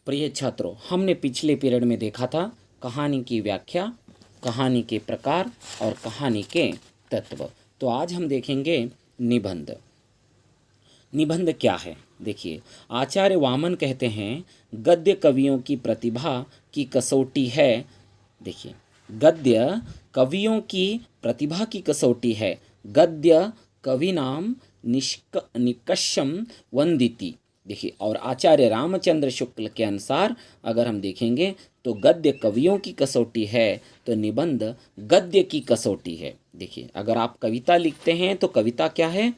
प्रिय छात्रों, हमने पिछले पीरियड में देखा था कहानी की व्याख्या, कहानी के प्रकार और कहानी के तत्व। तो आज हम देखेंगे निबंध। निबंध क्या है? देखिए, आचार्य वामन कहते हैं गद्य कवियों की प्रतिभा की कसौटी है। देखिए, गद्य कवियों की प्रतिभा की कसौटी है। गद्य कवि नाम निकषम वंदिति। देखिए, और आचार्य रामचंद्र शुक्ल के अनुसार अगर हम देखेंगे तो गद्य कवियों की कसौटी है तो निबंध गद्य की कसौटी है। देखिए, अगर आप कविता लिखते हैं तो कविता क्या है?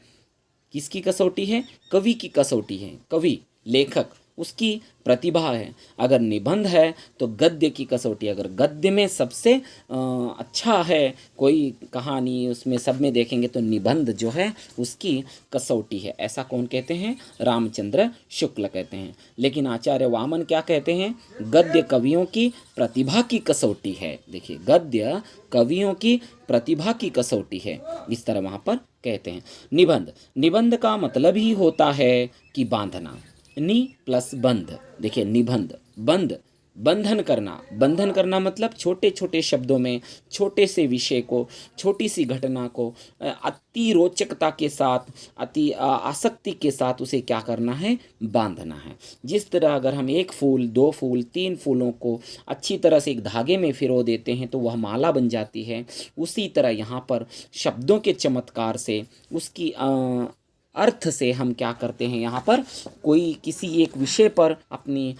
किसकी कसौटी है? कवि की कसौटी है। कवि, लेखक, उसकी प्रतिभा है। अगर निबंध है तो गद्य की कसौटी। अगर गद्य में सबसे अच्छा है कोई कहानी, उसमें सब में देखेंगे तो निबंध जो है उसकी कसौटी है। ऐसा कौन कहते हैं? रामचंद्र शुक्ल कहते हैं। लेकिन आचार्य वामन क्या कहते हैं? गद्य कवियों की प्रतिभा की कसौटी है। देखिए, गद्य कवियों की प्रतिभा की कसौटी है, इस तरह वहाँ पर कहते हैं। निबंध, निबंध का मतलब ही होता है कि बांधना। नि प्लस बंध। देखिए, निबंध, बंध, बंधन करना। बंधन करना मतलब छोटे छोटे शब्दों में छोटे से विषय को, छोटी सी घटना को अति रोचकता के साथ, अति आसक्ति के साथ उसे क्या करना है? बांधना है। जिस तरह अगर हम एक फूल, दो फूल, तीन फूलों को अच्छी तरह से एक धागे में फिरो देते हैं तो वह माला बन जाती है। उसी तरह यहाँ पर शब्दों के चमत्कार से, उसकी अर्थ से हम क्या करते हैं? यहाँ पर कोई किसी एक विषय पर अपनी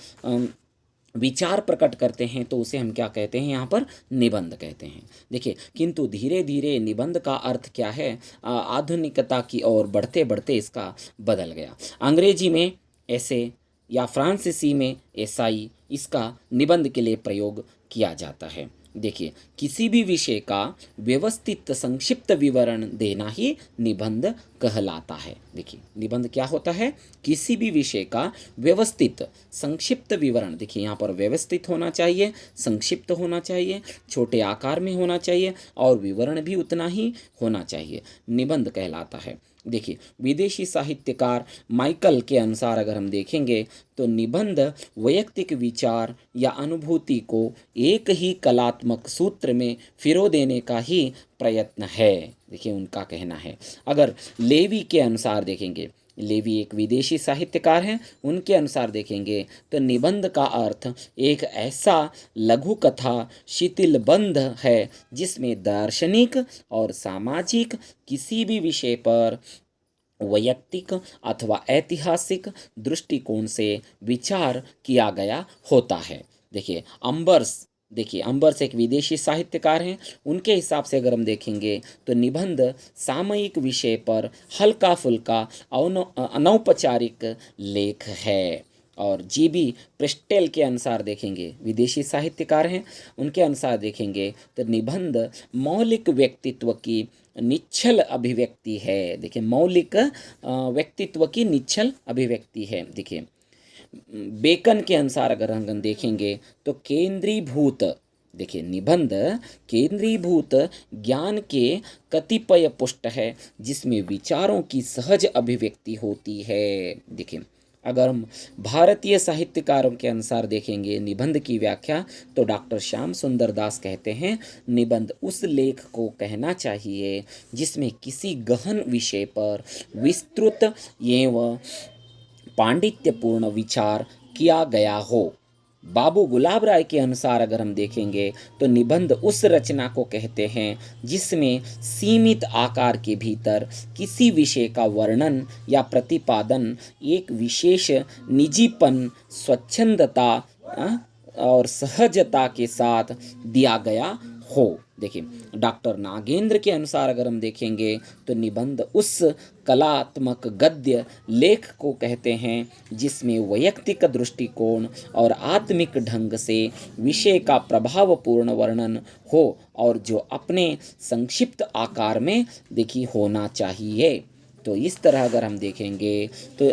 विचार प्रकट करते हैं तो उसे हम क्या कहते हैं? यहाँ पर निबंध कहते हैं। देखिए, किंतु धीरे धीरे निबंध का अर्थ क्या है? आधुनिकता की ओर बढ़ते बढ़ते इसका बदल गया। अंग्रेजी में ऐसे या फ्रांसीसी में एसाई, इसका निबंध के लिए प्रयोग किया जाता है। देखिए, किसी भी विषय का व्यवस्थित संक्षिप्त विवरण देना ही निबंध कहलाता है। देखिए, निबंध क्या होता है? किसी भी विषय का व्यवस्थित संक्षिप्त विवरण। देखिए, यहाँ पर व्यवस्थित होना चाहिए, संक्षिप्त होना चाहिए, छोटे आकार में होना चाहिए और विवरण भी उतना ही होना चाहिए, निबंध कहलाता है। देखिए, विदेशी साहित्यकार माइकल के अनुसार अगर हम देखेंगे तो निबंध वैयक्तिक विचार या अनुभूति को एक ही कलात्मक सूत्र में फिरो देने का ही प्रयत्न है। देखिए, उनका कहना है। अगर लेवी के अनुसार देखेंगे, लेवी एक विदेशी साहित्यकार हैं, उनके अनुसार देखेंगे तो निबंध का अर्थ एक ऐसा लघु कथा शिथिलबंध है जिसमें दार्शनिक और सामाजिक किसी भी विषय पर वैयक्तिक अथवा ऐतिहासिक दृष्टिकोण से विचार किया गया होता है। देखिए, अंबर्स एक विदेशी साहित्यकार हैं। उनके हिसाब से अगर हम देखेंगे तो निबंध सामयिक विषय पर हल्का फुल्का अनौपचारिक लेख है। और जीबी प्रेस्टेल के अनुसार देखेंगे, विदेशी साहित्यकार हैं, उनके अनुसार देखेंगे तो निबंध मौलिक व्यक्तित्व की निश्चल अभिव्यक्ति है। देखिए, मौलिक व्यक्तित्व की निश्चल अभिव्यक्ति है। देखिए, बेकन के अनुसार अगर हम देखेंगे तो केंद्रीभूत, देखिए, निबंध केंद्रीभूत ज्ञान के कतिपय पुष्ट है जिसमें विचारों की सहज अभिव्यक्ति होती है। देखिए, अगर हम भारतीय साहित्यकारों के अनुसार देखेंगे निबंध की व्याख्या तो डॉक्टर श्याम सुंदर दास कहते हैं निबंध उस लेख को कहना चाहिए जिसमें किसी गहन विषय पर विस्तृत एवं पांडित्यपूर्ण विचार किया गया हो। बाबू गुलाब राय के अनुसार अगर हम देखेंगे तो निबंध उस रचना को कहते हैं जिसमें सीमित आकार के भीतर किसी विषय का वर्णन या प्रतिपादन एक विशेष निजीपन, स्वच्छंदता और सहजता के साथ दिया गया हो। देखिए, डॉक्टर नागेंद्र के अनुसार अगर हम देखेंगे तो निबंध उस कलात्मक गद्य लेख को कहते हैं जिसमें वैयक्तिक दृष्टिकोण और आत्मिक ढंग से विषय का प्रभावपूर्ण वर्णन हो और जो अपने संक्षिप्त आकार में देखिए होना चाहिए। तो इस तरह अगर हम देखेंगे तो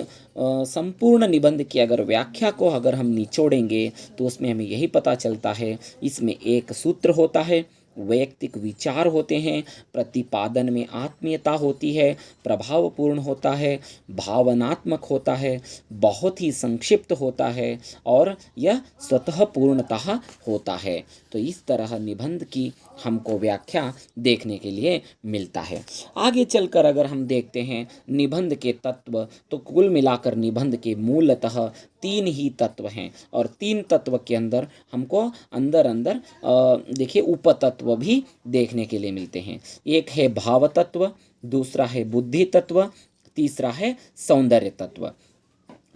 संपूर्ण निबंध की अगर व्याख्या को अगर हम निचोड़ेंगे तो उसमें हमें यही पता चलता है, इसमें एक सूत्र होता है, वैयक्तिक विचार होते हैं, प्रतिपादन में आत्मीयता होती है, प्रभावपूर्ण होता है, भावनात्मक होता है, बहुत ही संक्षिप्त होता है और यह स्वतः पूर्णतः होता है। तो इस तरह निबंध की हमको व्याख्या देखने के लिए मिलता है। आगे चलकर अगर हम देखते हैं निबंध के तत्व, तो कुल मिलाकर निबंध के मूलतः 3 ही तत्व हैं और 3 तत्व के अंदर हमको अंदर अंदर देखिए उपतत्व भी देखने के लिए मिलते हैं। एक है भाव तत्व, दूसरा है बुद्धि तत्व, तीसरा है सौंदर्य तत्व।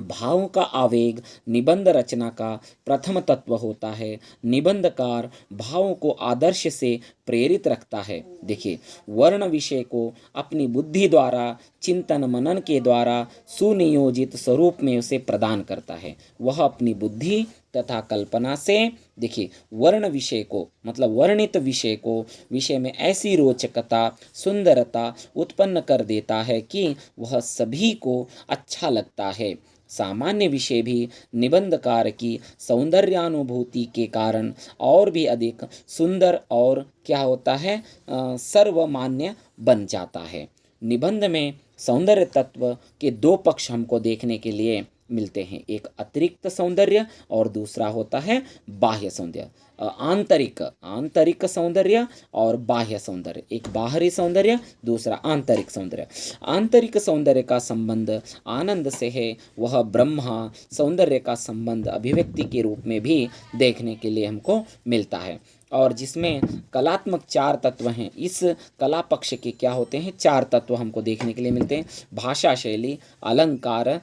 भावों का आवेग निबंध रचना का प्रथम तत्व होता है। निबंधकार भावों को आदर्श से प्रेरित रखता है। देखिए, वर्ण विषय को अपनी बुद्धि द्वारा चिंतन मनन के द्वारा सुनियोजित स्वरूप में उसे प्रदान करता है। वह अपनी बुद्धि तथा कल्पना से, देखिए, वर्ण विषय को मतलब वर्णित विषय को विषय में ऐसी रोचकता सुंदरता उत्पन्न कर देता है कि वह सभी को अच्छा लगता है। सामान्य विषय भी निबंधकार की सौंदर्यानुभूति के कारण और भी अधिक सुंदर और क्या होता है सर्वमान्य बन जाता है। निबंध में सौंदर्य तत्व के 2 पक्ष हमको देखने के लिए मिलते हैं, एक अतिरिक्त सौंदर्य और दूसरा होता है बाह्य सौंदर्य। आंतरिक सौंदर्य और बाह्य सौंदर्य, एक बाहरी सौंदर्य दूसरा आंतरिक सौंदर्य। आंतरिक सौंदर्य का संबंध आनंद से है, वह ब्रह्मा सौंदर्य का संबंध अभिव्यक्ति के रूप में भी देखने के लिए हमको मिलता है। और जिसमें कलात्मक 4 तत्व हैं, इस कला पक्ष के क्या होते हैं 4 तत्व हमको देखने के लिए मिलते हैं। भाषा शैली, अलंकार,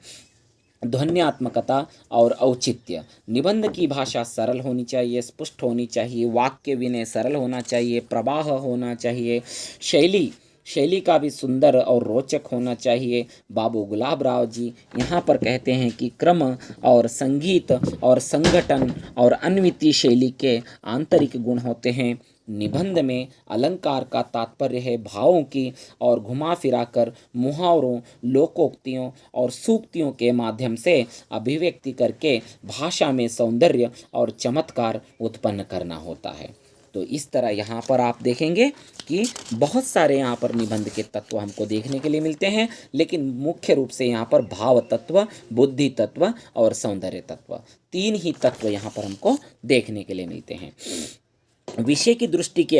ध्वन्यात्मकता और औचित्य। निबंध की भाषा सरल होनी चाहिए, स्पष्ट होनी चाहिए, वाक्य विनय सरल होना चाहिए, प्रवाह होना चाहिए, शैली का भी सुंदर और रोचक होना चाहिए। बाबू गुलाब राव जी यहाँ पर कहते हैं कि क्रम और संगीत और संगठन और अन्विति शैली के आंतरिक गुण होते हैं। निबंध में अलंकार का तात्पर्य है भावों की और घुमा फिरा कर मुहावरों, लोकोक्तियों और सूक्तियों के माध्यम से अभिव्यक्ति करके भाषा में सौंदर्य और चमत्कार उत्पन्न करना होता है। तो इस तरह यहाँ पर आप देखेंगे कि बहुत सारे यहाँ पर निबंध के तत्व हमको देखने के लिए मिलते हैं, लेकिन मुख्य रूप से यहाँ पर भाव तत्व, बुद्धि तत्व और सौंदर्य तत्व 3 ही तत्व यहाँ पर हमको देखने के लिए मिलते हैं। विषय की दृष्टि के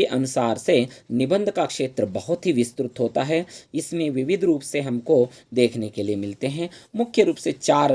अनुसार से निबंध का क्षेत्र बहुत ही विस्तृत होता है। इसमें विविध रूप से हमको देखने के लिए मिलते हैं। मुख्य रूप से 4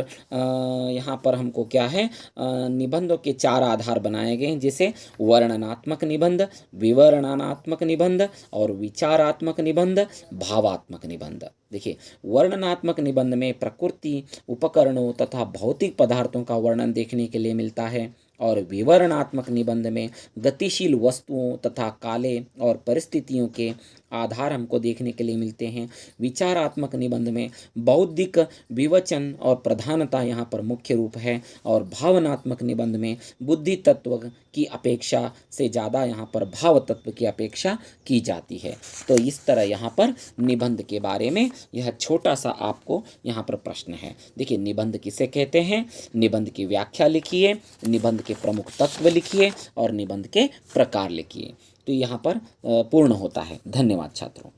यहाँ पर हमको क्या है निबंधों के 4 आधार बनाए गए हैं, जैसे वर्णनात्मक निबंध, विवरणात्मक निबंध और विचारात्मक निबंध, भावात्मक निबंध। देखिए, वर्णनात्मक निबंध में प्रकृति, उपकरणों तथा भौतिक पदार्थों का वर्णन देखने के लिए मिलता है और विवरणात्मक निबंध में गतिशील वस्तुओं तथा काले और परिस्थितियों के आधार हमको देखने के लिए मिलते हैं। विचारात्मक निबंध में बौद्धिक विवेचन और प्रधानता यहाँ पर मुख्य रूप है और भावनात्मक निबंध में बुद्धि तत्व की अपेक्षा से ज़्यादा यहाँ पर भाव तत्व की अपेक्षा की जाती है। तो इस तरह यहाँ पर निबंध के बारे में यह छोटा सा आपको यहाँ पर प्रश्न है। देखिए, निबंध किसे कहते हैं, निबंध की व्याख्या लिखिए, निबंध के प्रमुख तत्व लिखिए और निबंध के प्रकार लिखिए। तो यहाँ पर पूर्ण होता है। धन्यवाद छात्रों।